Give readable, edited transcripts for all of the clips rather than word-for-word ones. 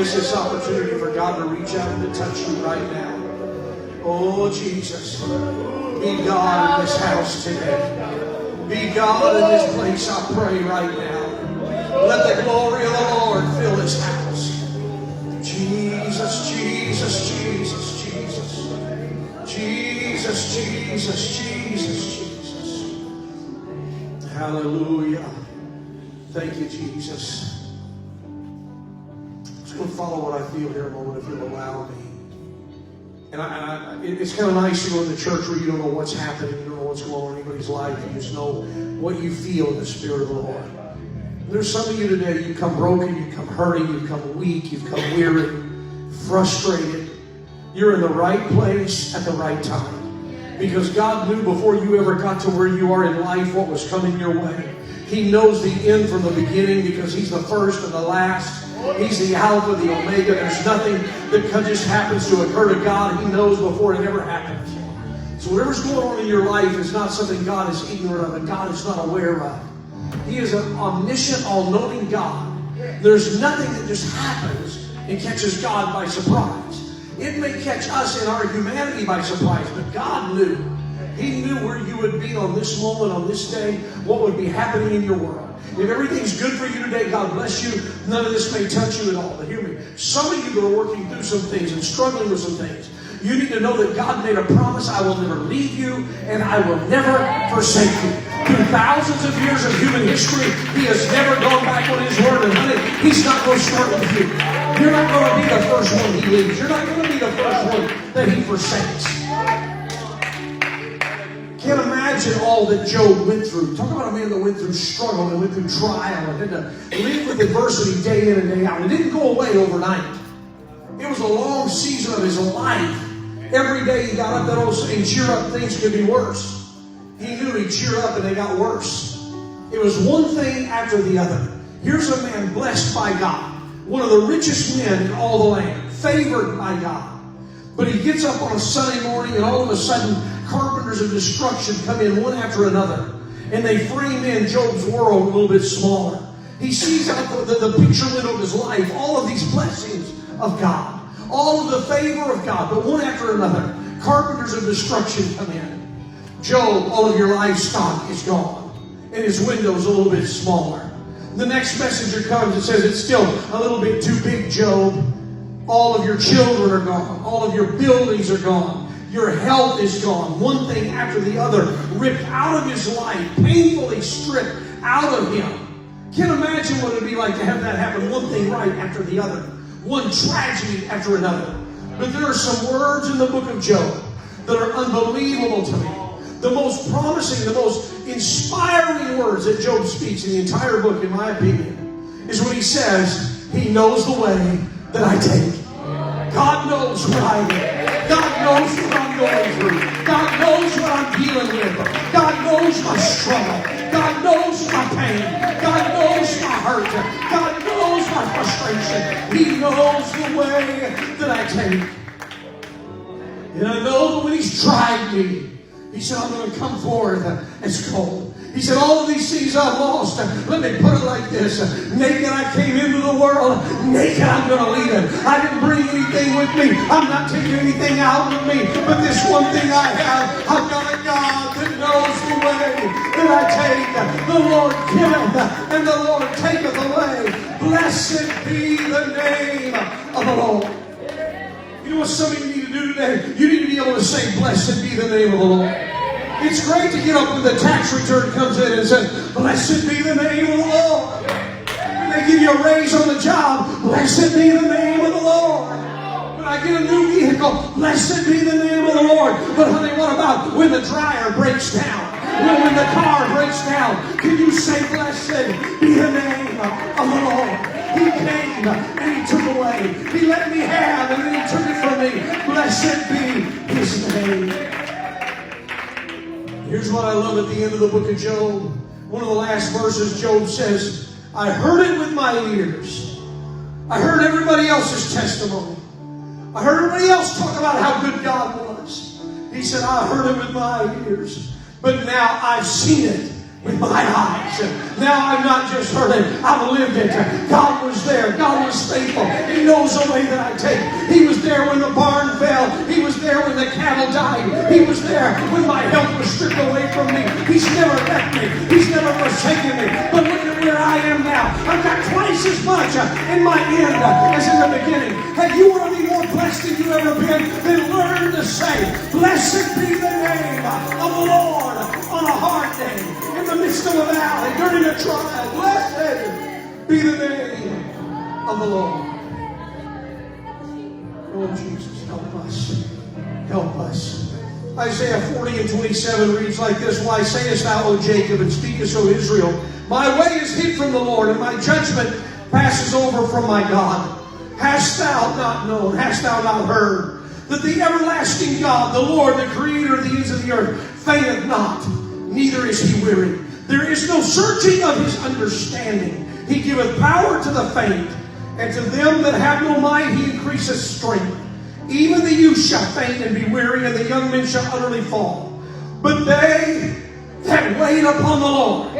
miss this opportunity for God to reach out and to touch you right now. Oh, Jesus. Be God in this house today. Be God in this place, I pray right now. Let the glory of the Lord fill this house. Jesus, Jesus, Jesus, Jesus. Jesus, Jesus, Jesus, Jesus. Hallelujah. Thank you, Jesus. I'm just going to follow what I feel here a moment, if you'll allow me. And it's kind of nice to go into church where you don't know what's happening, you don't know what's going on in anybody's life, you just know what you feel in the Spirit of the Lord. There's some of you today, you come broken, you come hurting, you come weak, you come weary, frustrated. You're in the right place at the right time. Because God knew before you ever got to where you are in life what was coming your way. He knows the end from the beginning because He's the first and the last. He's the Alpha, the Omega. There's nothing that just happens to occur to God. He knows before it ever happens. So whatever's going on in your life is not something God is ignorant of and God is not aware of. He is an omniscient, all-knowing God. There's nothing that just happens and catches God by surprise. It may catch us in our humanity by surprise, but God knew. He knew where you would be on this moment, on this day, what would be happening in your world. If everything's good for you today, God bless you. None of this may touch you at all. But hear me. Some of you that are working through some things and struggling with some things, you need to know that God made a promise. I will never leave you and I will never forsake you. Through thousands of years of human history, He has never gone back on His word. And honey, He's not going to start with you. You're not going to be the first one He leaves. You're not going to be the first one that He forsakes. Can't imagine all that Job went through. Talk about a man that went through struggle and went through trial and had to live with adversity day in and day out. It didn't go away overnight. It was a long season of his life. Every day he got up that old saying, cheer up, things could be worse. He knew he'd cheer up and they got worse. It was one thing after the other. Here's a man blessed by God. One of the richest men in all the land. Favored by God. But he gets up on a Sunday morning and all of a sudden carpenters of destruction come in one after another. And they frame in Job's world a little bit smaller. He sees out the picture window of his life all of these blessings of God. All of the favor of God. But one after another, carpenters of destruction come in. Job, all of your livestock is gone. And his window's a little bit smaller. The next messenger comes and says, it's still a little bit too big, Job. All of your children are gone. All of your buildings are gone. Your health is gone. One thing after the other ripped out of his life, painfully stripped out of him. Can't imagine what it would be like to have that happen. One thing right after the other. One tragedy after another. But there are some words in the book of Job that are unbelievable to me. The most promising, the most inspiring words that Job speaks in the entire book, in my opinion, is when he says, He knows the way that I take. God knows what I am. God knows what I'm going through. God knows what I'm dealing with. God knows my struggle. God knows my pain. God knows my hurt. God knows my frustration. He knows the way that I take. And I know that when He's tried me, He said, I'm going to come forth as gold. He said, all of these things I've lost, let me put it like this. Naked I came into the world, naked I'm going to leave it. I didn't bring anything with me. I'm not taking anything out with me. But this one thing I have, I've got a God that knows the way that I take. The Lord giveth and the Lord taketh away. Blessed be the name of the Lord. You know what some of you need to do today? You need to be able to say, blessed be the name of the Lord. It's great to get up when the tax return comes in and says, blessed be the name of the Lord. When they give you a raise on the job, blessed be the name of the Lord. When I get a new vehicle, blessed be the name of the Lord. But honey, what about when the dryer breaks down? When the car breaks down, can you say, blessed be the name of the Lord? He came and He took away. He let me have and then He took it from me. Blessed be His name. Here's what I love at the end of the book of Job. One of the last verses, Job says, I heard it with my ears. I heard everybody else's testimony. I heard everybody else talk about how good God was. He said, I heard it with my ears. But now I've seen it with my eyes. Now I've not just heard it, I've lived it. God was there. God was faithful. He knows the way that I take. He was there when the barn fell. He was there when the cattle died. He was there when my health was stripped away from me. He's never left me. He's never forsaken me. But look at where I am now. I've got twice as much in my end as in the beginning. Hey, you want to be more blessed than you've ever been? Then learn to say, blessed be the name of the Lord on a hard day, in the midst of a valley, during a trial. Blessed be the name of the Lord. Oh, Jesus, help us. Help us. Isaiah 40 and 27 reads like this: Why sayest thou, O Jacob, and speakest, O Israel, my way is hid from the Lord, and my judgment passes over from my God. Hast thou not known, hast thou not heard, that the everlasting God, the Lord, the creator of the ends of the earth, fainteth not, neither is he weary. There is no searching of his understanding. He giveth power to the faint, and to them that have no might he increaseth strength. Even the youth shall faint and be weary, and the young men shall utterly fall. But they that wait upon the Lord,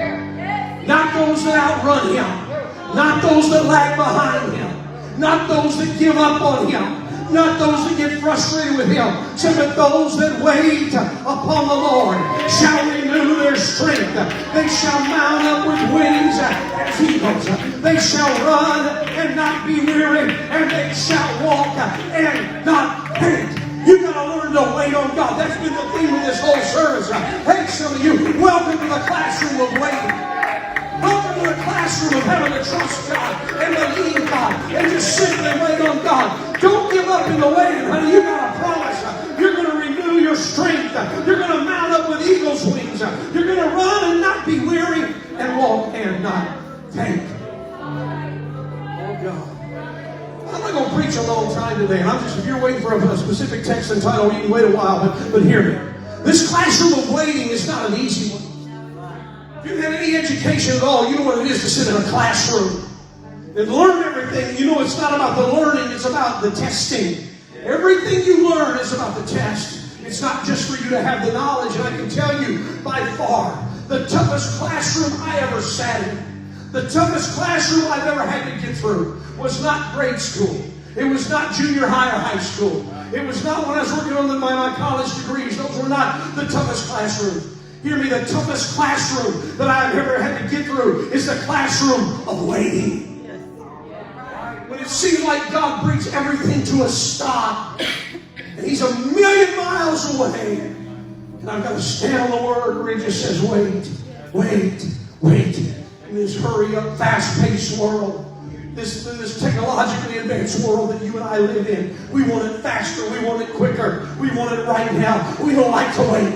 not those that outrun him, not those that lag behind him, not those that give up on him, not those that get frustrated with him, but those that wait upon the Lord shall renew their strength. They shall mount up with wings as eagles. They shall run and not be weary, and they shall walk and not faint. You've got to learn to wait on God. That's been the theme of this whole service. Hey, some of you, welcome to the classroom of waiting. Welcome to the classroom of having to trust God and believe God and just simply wait on God. Don't give up in the waiting, honey. You got a promise. You're going to renew your strength. You're going to mount up with eagle's wings. You're going to run and not be weary, and walk and not faint. Oh God. I'm not going to preach a long time today. And if you're waiting for a specific text and title, you can wait a while, but hear me. This classroom of waiting is not an easy one. If you've had any education at all, you know what it is to sit in a classroom and learn everything. You know it's not about the learning, it's about the testing. Everything you learn is about the test. It's not just for you to have the knowledge. And I can tell you, by far, the toughest classroom I ever sat in, the toughest classroom I've ever had to get through, was not grade school. It was not junior high or high school. It was not when I was working on my college degrees. Those were not the toughest classrooms. Hear me, the toughest classroom that I've ever had to get through is the classroom of waiting. When it seems like God brings everything to a stop, and He's 1,000,000 miles away, and I've got to stand on the Word where He just says, wait, wait, wait. In this hurry up, fast-paced world, this technologically advanced world that you and I live in, we want it faster, we want it quicker, we want it right now. We don't like to wait.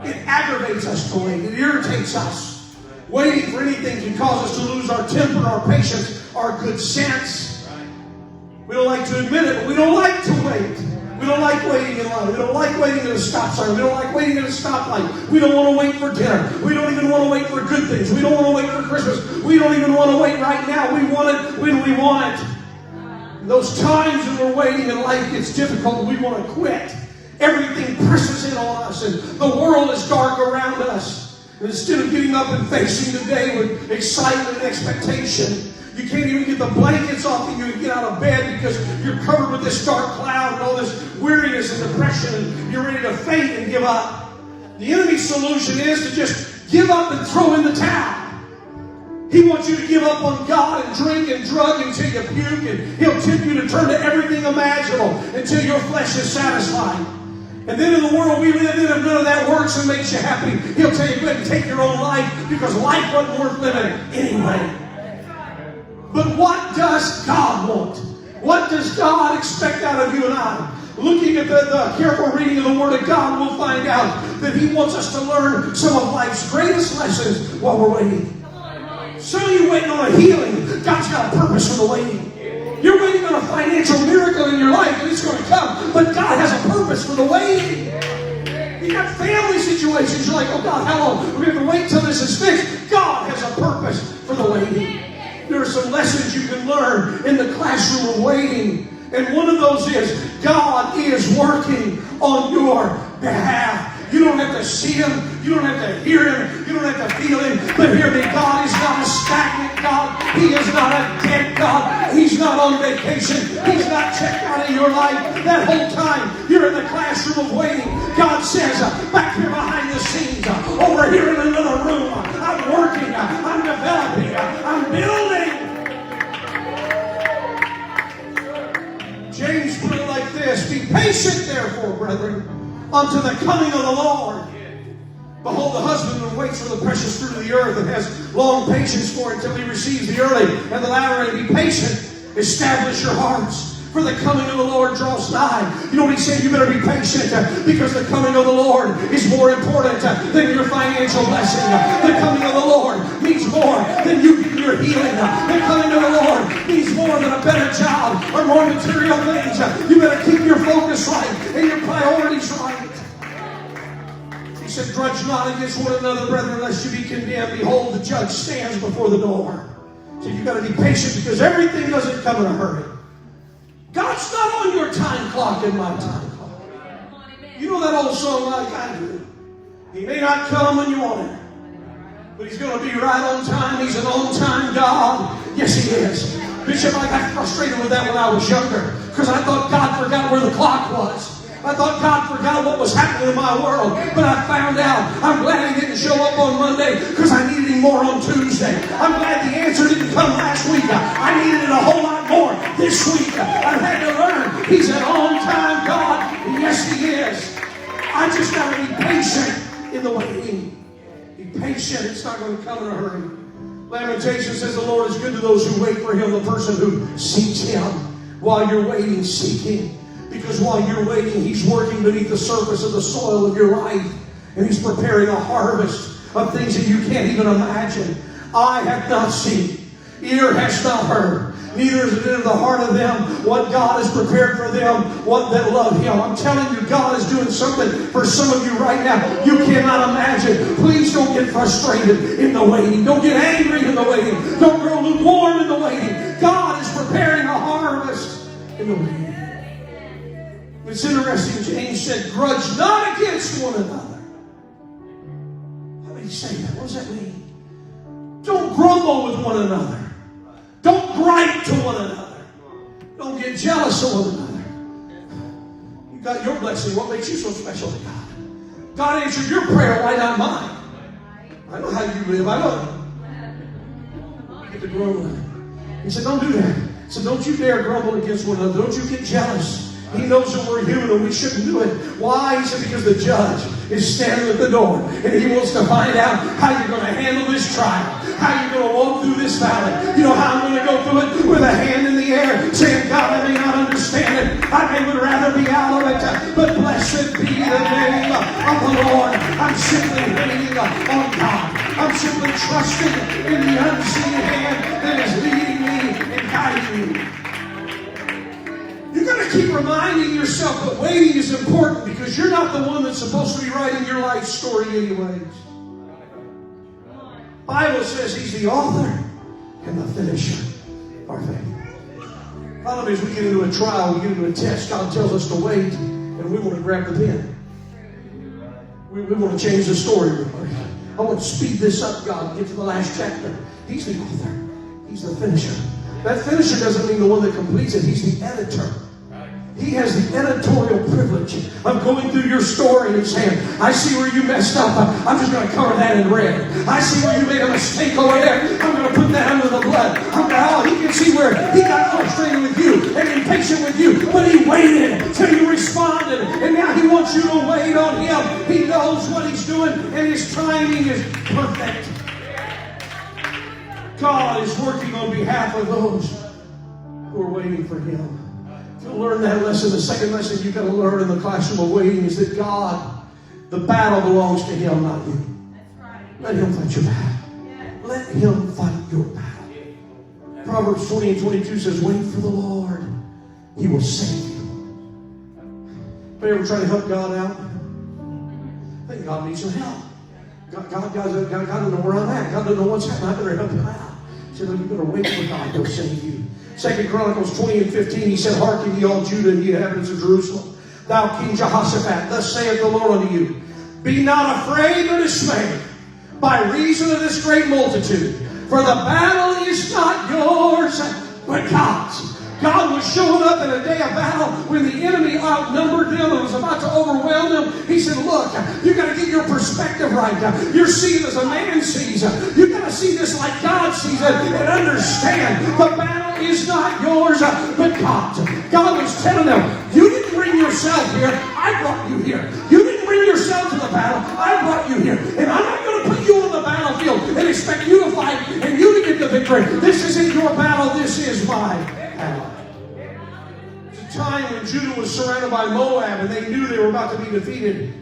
It aggravates us to wait. It irritates us. Waiting for anything can cause us to lose our temper, our patience, our good sense. We don't like to admit it, but we don't like to wait. We don't like waiting in line. We don't like waiting at a stop sign. We don't like waiting at a stoplight. We don't want to wait for dinner. We don't even want to wait for good things. We don't want to wait for Christmas. We don't even want to wait right now. We want it when we want it. And those times when we're waiting and life gets difficult, we want to quit. Everything presses in on us, and the world is dark around us. And instead of getting up and facing the day with excitement and expectation, you can't even get the blankets off and you can get out of bed because you're covered with this dark cloud and all this weariness and depression, and you're ready to faint and give up. The enemy's solution is to just give up and throw in the towel. He wants you to give up on God and drink and drug until you puke, and he'll tempt you to turn to everything imaginable until your flesh is satisfied. And then in the world we live in, if none of that works and makes you happy, he'll tell you, go ahead and take your own life because life wasn't worth living anyway. But what does God want? What does God expect out of you and I? Looking at the careful reading of the Word of God, we'll find out that He wants us to learn some of life's greatest lessons while we're waiting. Some of you waiting on a healing. God's got a purpose for the waiting. You're waiting on a financial miracle in your life, and it's going to come. But God has a purpose for the waiting. You got family situations. You're like, oh God, how long? We're going to wait till this is fixed. God has a purpose for the waiting. There are some lessons you can learn in the classroom of waiting. And one of those is God is working on your behalf. You don't have to see Him. You don't have to hear Him. You don't have to feel Him. But hear me, God is not a stagnant God. He is not a dead God. He's not on vacation. He's not checked out of your life. That whole time you're in the classroom of waiting, God says, back here behind the scenes, over here in another room, I'm working, I'm developing, I'm building. James put it like this: be patient, therefore, brethren, unto the coming of the Lord. Behold, the husbandman waits for the precious fruit of the earth and has long patience for it until he receives the early and the latter rain. Be patient, establish your hearts, for the coming of the Lord draws nigh. You know what He said? You better be patient because the coming of the Lord is more important than your financial blessing. The coming of the Lord means more than you getting your healing. The coming of the Lord means more than a better job or more material things. You better keep your focus right and your priorities right. He said, grudge not against one another, brethren, lest you be condemned. Behold, the judge stands before the door. So you've got to be patient because everything doesn't come in a hurry. God's not on your time clock and my time clock. You know that old song like I do. He may not come when you want Him, but He's going to be right on time. He's an on-time God. Yes, He is. Bishop, I got frustrated with that when I was younger because I thought God forgot where the clock was. I thought God forgot what was happening in my world. But I found out. I'm glad He didn't show up on Monday because I needed Him more on Tuesday. I'm glad the answer didn't come last week. I needed it a whole lot more this week. I've had to learn He's an on-time God. Yes, He is. I just got to be patient in the waiting. Be patient. It's not going to come in a hurry. Lamentation says the Lord is good to those who wait for Him. The person who seeks Him while you're waiting, seek Him. Because while you're waiting, He's working beneath the surface of the soil of your life. And He's preparing a harvest of things that you can't even imagine. Eye hath not seen, ear has not heard, neither is it in the heart of them what God has prepared for them, what that love Him. I'm telling you, God is doing something for some of you right now you cannot imagine. Please don't get frustrated in the waiting. Don't get angry in the waiting. Don't grow lukewarm in the waiting. God is preparing a harvest in the waiting. It's interesting, James said, grudge not against one another. How did he say that? What does that mean? Don't grumble with one another. Don't gripe to one another. Don't get jealous of one another. You got your blessing. What makes you so special to God? God answered your prayer. Why not mine? I know how you live. I know. You get to grumbling. He said, don't do that. He said, don't you dare grumble against one another. Don't you get jealous. He knows that we're human and we shouldn't do it. Why? He said, because the judge is standing at the door and He wants to find out how you're going to handle this trial, how you're going to walk through this valley. You know how I'm going to go through it? With a hand in the air, saying, God, I may not understand it. I would rather be out of it, but blessed be the name of the Lord. I'm simply waiting on God. I'm simply trusting in the unseen hand that is leading me and guiding me. You've got to keep reminding yourself that waiting is important because you're not the one that's supposed to be writing your life story anyways. The Bible says He's the author and the finisher of our faith. Problem is, we get into a trial, we get into a test, God tells us to wait, and we want to grab the pen. We want to change the story. I want to speed this up, God, and get to the last chapter. He's the author. He's the finisher. That finisher doesn't mean the one that completes it. He's the editor. He has the editorial privilege of going through your story and saying, I see where you messed up. I'm just going to cover that in red. I see where you made a mistake over there. I'm going to put that under the blood. He can see where he got frustrated with you and impatient with you. But He waited till you responded. And now He wants you to wait on Him. He knows what He's doing and His timing is perfect. God is working on behalf of those who are waiting for Him. To learn that lesson, the second lesson you've got to learn in the classroom of waiting is that God, the battle belongs to Him, not you. That's right. Let Him fight your battle. Yeah. Let Him fight your battle. Yeah. Proverbs 20:22 says, wait for the Lord. He will save you. Anybody ever try to help God out? I think God needs some help. God doesn't know where I'm at. God doesn't know what's happening. I better help Him out. He said, look, you better wait for God. He'll save you. 2 Chronicles 20:15, He said, hearken ye all Judah and ye inhabitants of Jerusalem. Thou King Jehoshaphat, thus saith the Lord unto you, Be not afraid or dismayed by reason of this great multitude. For the battle is not yours, but God's. God was showing up in a day of battle when the enemy outnumbered them and was about to overwhelm them. He said, look, you got to get your perspective right. You're seeing as a man sees. You got to see this like God sees it and understand the battle is not yours, but God's. God was telling them, you didn't bring yourself here. I brought you here. You didn't bring yourself to the battle. I brought you here. And I'm not going to put you on the battlefield and expect you to fight and you to get the victory. This isn't your battle. This is my battle. There's a time when Judah was surrounded by Moab and they knew they were about to be defeated.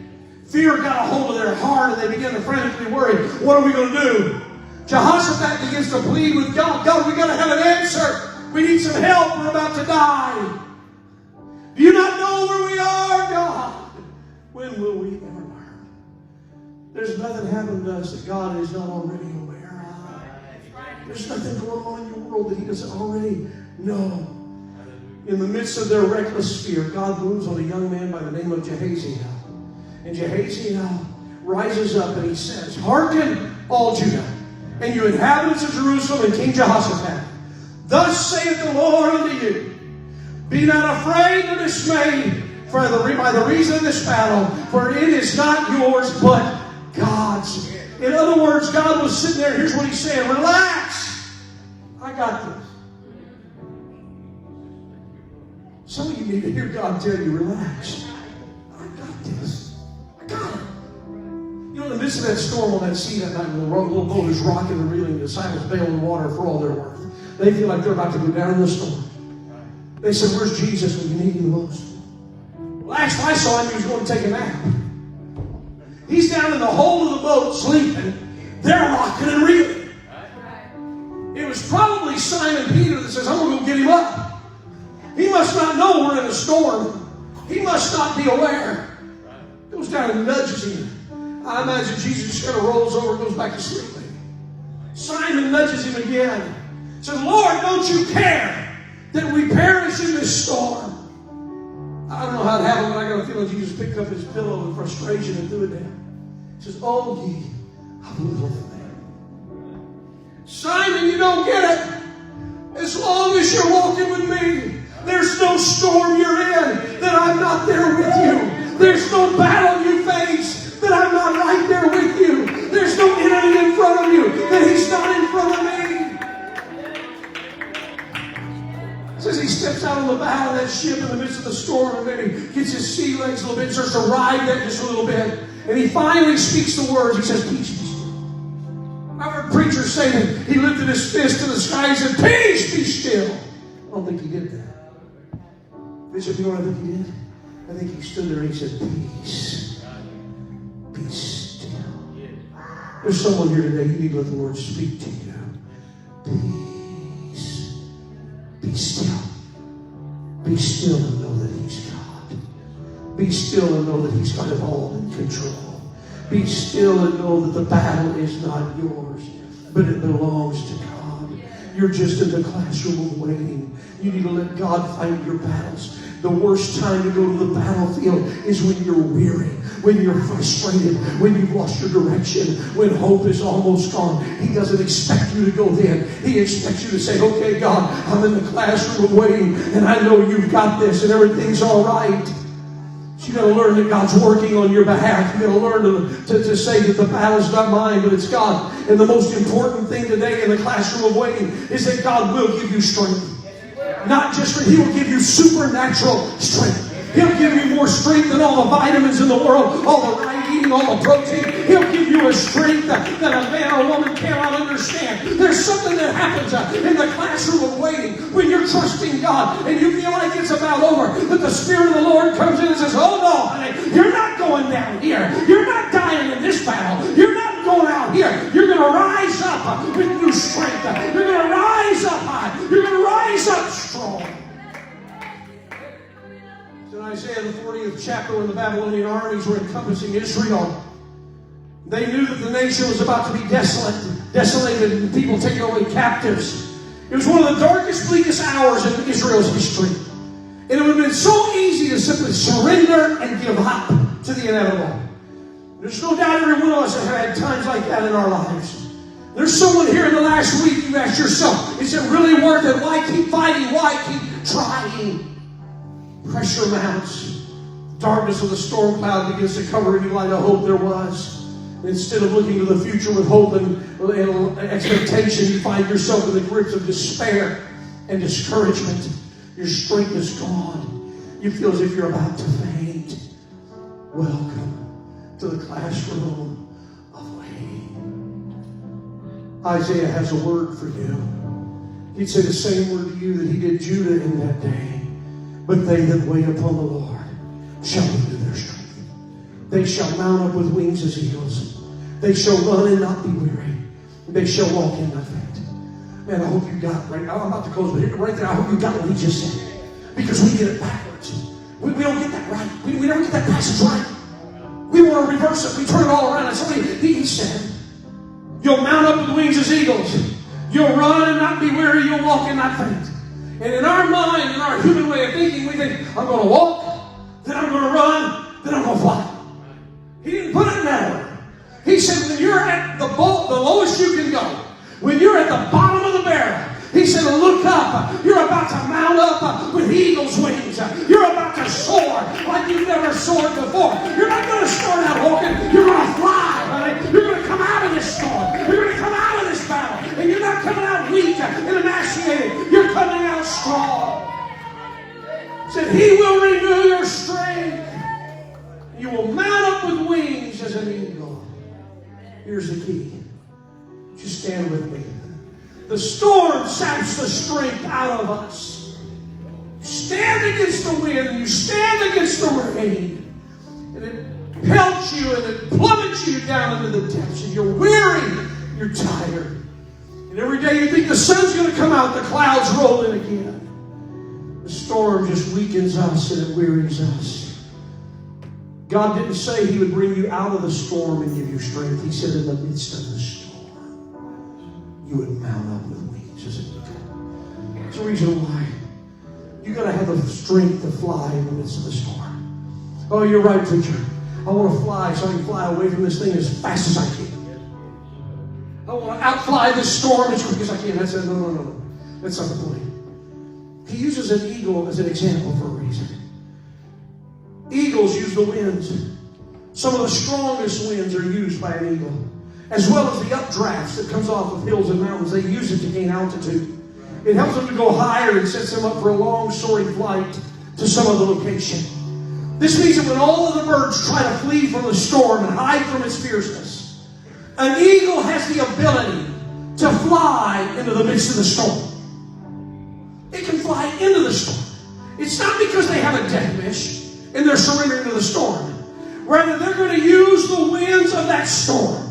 Fear got a hold of their heart and they began to frantically worry. What are we going to do? Jehoshaphat begins to plead with God. God, we got to have an answer. We need some help. We're about to die. Do you not know where we are, God? When will we ever learn? There's nothing happened to us that God is not already aware of. There's nothing going on in your world that He doesn't already know. In the midst of their reckless fear, God moves on a young man by the name of Jahaziel. And Jahaziel rises up and he says, hearken, all Judah, and you inhabitants of Jerusalem and King Jehoshaphat. Thus saith the Lord unto you, be not afraid or dismayed by the reason of this battle, for it is not yours, but God's. In other words, God was sitting there. Here's what He's saying. Relax. I got this. Some of you need to hear God tell you, relax. I got this. I got it. You know, in the midst of that storm on that sea that night, when the little boat is rocking and reeling, the disciples bail in water for all their worth. They feel like they're about to go down in the storm. They said, where's Jesus when you need him the most? Last I saw him, he was going to take a nap. He's down in the hold of the boat sleeping. They're rocking and reeling. It was probably Simon Peter that says, I'm going to go get him up. He must not know we're in a storm. He must not be aware. Goes down and nudges him. I imagine Jesus just kind of rolls over and goes back to sleep. Simon nudges him again. Says, Lord, don't you care that we perish in this storm? I don't know how it happened, but I got a feeling Jesus picked up his pillow in frustration and threw it down. He says, oh, ye of little faith. Simon, you don't get it. As long as you're walking with me, there's no storm you're in that I'm not there with you. There's no battle you face that I'm not right there with you. There's no enemy in front of you that He's not in front of me. Says he steps out on the bow of that ship in the midst of the storm, and then he gets his sea legs a little bit, starts to ride that just a little bit, and he finally speaks the words. He says, peace be still. I've heard preachers say that he lifted his fist to the sky and said, peace be still. I don't think he did that. Bishop, you know what I think he did? I think he stood there and he said, peace. Be still. There's someone here today, you need to let the Lord speak to you. Peace. Be still. Be still and know that He's God. Be still and know that He's got it all in control. Be still and know that the battle is not yours, but it belongs to God. You're just in the classroom of waiting. You need to let God fight your battles. The worst time to go to the battlefield is when you're weary, when you're frustrated, when you've lost your direction, when hope is almost gone. He doesn't expect you to go then. He expects you to say, okay, God, I'm in the classroom of waiting, and I know you've got this, and everything's all right. So you got to learn that God's working on your behalf. You got to learn to say that the battle's not mine, but it's God. And the most important thing today in the classroom of waiting is that God will give you strength. Not just He will give you supernatural strength. He'll give you more strength than all the vitamins in the world, all the right eating, all the protein. He'll give you a strength that a man or a woman cannot understand. There's something that happens in the classroom of waiting when you're trusting God and you feel like it's about over. But the Spirit of the Lord comes in and says, oh no, honey, you're not going down here. You're not dying in this battle. You're not going out here. You're going to rise up with new strength. You're going to rise up high. You're going to rise up strong. In Isaiah the 40th chapter, when the Babylonian armies were encompassing Israel, they knew that the nation was about to be desolated and people taken away captives. It was one of the darkest, bleakest hours in Israel's history. And it would have been so easy to simply surrender and give up to the inevitable. There's no doubt every one of us have had times like that in our lives. There's someone here in the last week, you asked yourself, is it really worth it? Why keep fighting? Why keep trying? Pressure mounts. Darkness of the storm cloud begins to cover any light of hope there was. Instead of looking to the future with hope and expectation, you find yourself in the grips of despair and discouragement. Your strength is gone. You feel as if you're about to faint. Welcome to the classroom of waiting. Isaiah has a word for you. He'd say the same word to you that he did Judah in that day. But they that wait upon the Lord shall renew their strength. They shall mount up with wings as eagles. They shall run and not be weary. They shall walk and not faint. Man, I hope you got it right. I'm about to close, but right there, I hope you got what he just said. Because we get it backwards. We don't get that right. We never get that passage right. We want to reverse it. We turn it all around. And somebody, he said, you'll mount up with wings as eagles. You'll run and not be weary. You'll walk and not faint. And in our mind, in our human way of thinking, we think, I'm going to walk, then I'm going to run, then I'm going to fly. He didn't put it in that order. He said, when you're at the lowest you can go, when you're at the bottom of the barrel, he said, look up. You're about to mount up with eagle's wings. You're about to soar like you've never soared before. You're not going to start out walking. You're going to fly, honey. You're going to come out of this storm. You're going to come out of this battle. And you're not coming out weak and emaciated. You're coming out strong. He said, he will renew your strength. You will mount up with wings as an eagle. Here's the key. Just stand with me. The storm saps the strength out of us. You stand against the wind. You stand against the rain. And it pelts you and it plummets you down into the depths. And you're weary. You're tired. And every day you think the sun's going to come out. The clouds roll in again. The storm just weakens us and it wearies us. God didn't say he would bring you out of the storm and give you strength. He said in the midst of the storm, you would mount up with wings as an eagle. That's the reason why you got to have the strength to fly in the midst of the storm. Oh, you're right, preacher. I want to fly so I can fly away from this thing as fast as I can. I want to outfly this storm as quick as I can. That's no. That's not the point. He uses an eagle as an example for a reason. Eagles use the winds. Some of the strongest winds are used by an eagle. As well as the updrafts that comes off of hills and mountains. They use it to gain altitude. It helps them to go higher and sets them up for a long soaring flight to some other location. This means that when all of the birds try to flee from the storm and hide from its fierceness, an eagle has the ability to fly into the midst of the storm. It can fly into the storm. It's not because they have a death wish and they're surrendering to the storm. Rather, they're going to use the winds of that storm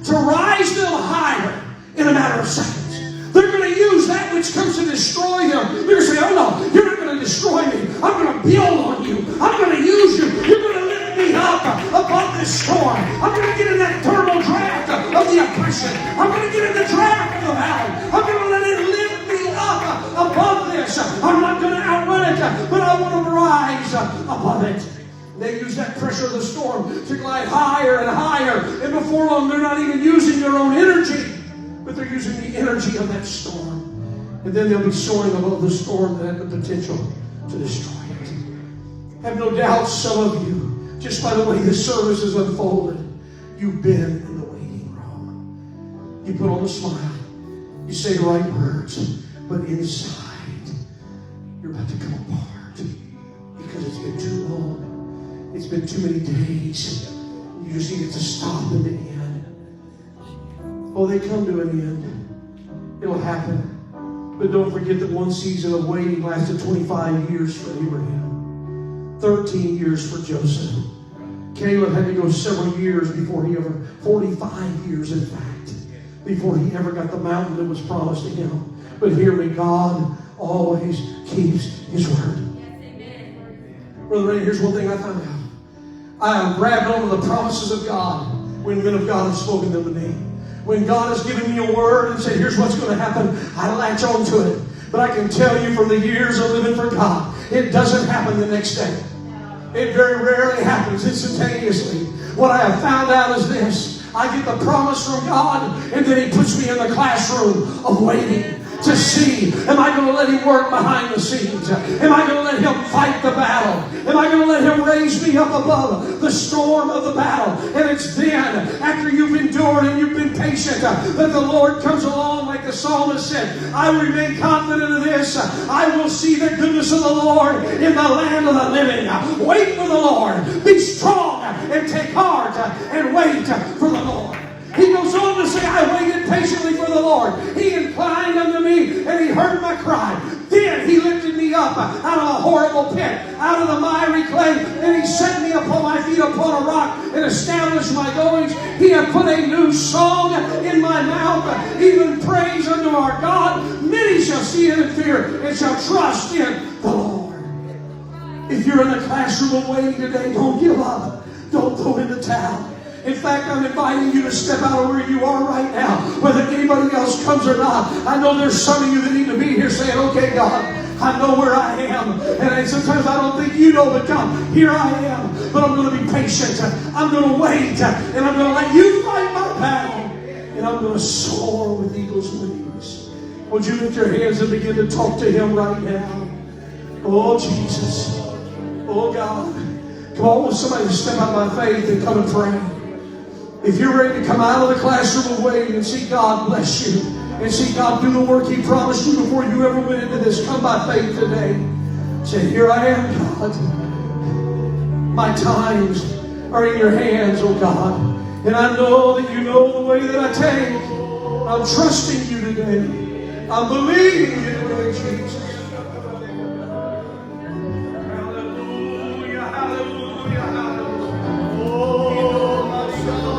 to rise them higher in a matter of seconds. They're going to use that which comes to destroy them. They're going to say, oh no, you're not going to destroy me. I'm going to build on you. I'm going to use you. You're going to lift me up above this storm. I'm going to get in that thermal draft of the oppression. I'm going to get in the draft of the valley. I'm going to let it lift me up above this. I'm not going to outrun it, but I want to rise above it. They use that pressure of the storm to glide higher and higher. And before long, they're not even using their own energy, but they're using the energy of that storm. And then they'll be soaring above the storm that had the potential to destroy it. Have no doubt, some of you, just by the way this service has unfolded, you've been in the waiting room. You put on a smile. You say the right words. But inside, you're about to come apart because it's been too long. It's been too many days. You just need it to stop in the end. Oh, they come to an end. It'll happen. But don't forget that one season of waiting lasted 25 years for Abraham. 13 years for Joseph. Caleb had to go several years before he ever, 45 years in fact, before he ever got the mountain that was promised to him. But hear me, God always keeps his word. Brother Ray, here's one thing I found out. I grabbed onto the promises of God when men of God have spoken them to me. When God has given me a word and said, here's what's going to happen, I latch on to it. But I can tell you from the years of living for God, it doesn't happen the next day. It very rarely happens instantaneously. what I have found out is this. I get the promise from God, and then He puts me in the classroom of waiting to see, am I going to let Him work behind the scenes? Am I going to let Him fight the battle? Am I going to let Him raise me up above the storm of the battle? And it's then, after you've endured and you've been patient, that the Lord comes along like the psalmist said, I remain confident of this. I will see the goodness of the Lord in the land of the living. Wait for the Lord. Be strong and take heart and wait for the Lord. He goes on to say, I waited patiently for the Lord. He inclined unto me, and He heard my cry. Then He lifted me up out of a horrible pit, out of the miry clay, and He set me upon my feet upon a rock and established my goings. He hath put a new song in my mouth, even praise unto our God. Many shall see it and fear, and shall trust in the Lord. If you're in the classroom of waiting today, don't give up. Don't throw in the towel. In fact, I'm inviting you to step out of where you are right now, whether anybody else comes or not. I know there's some of you that need to be here saying, okay, God, I know where I am. And sometimes I don't think you know, but God, here I am. But I'm going to be patient. I'm going to wait. And I'm going to let you fight my battle. And I'm going to soar with eagle's wings. Would you lift your hands and begin to talk to Him right now? Oh, Jesus. Oh, God. Come on, will somebody step out by faith and come and pray? If you're ready to come out of the classroom of waiting and see God bless you and see God do the work He promised you before you ever went into this, come by faith today. Say, here I am, God. My times are in your hands, oh God. And I know that you know the way that I take. I'm trusting you today. I'm believing you today, Jesus. Hallelujah, hallelujah, hallelujah. Oh, my son.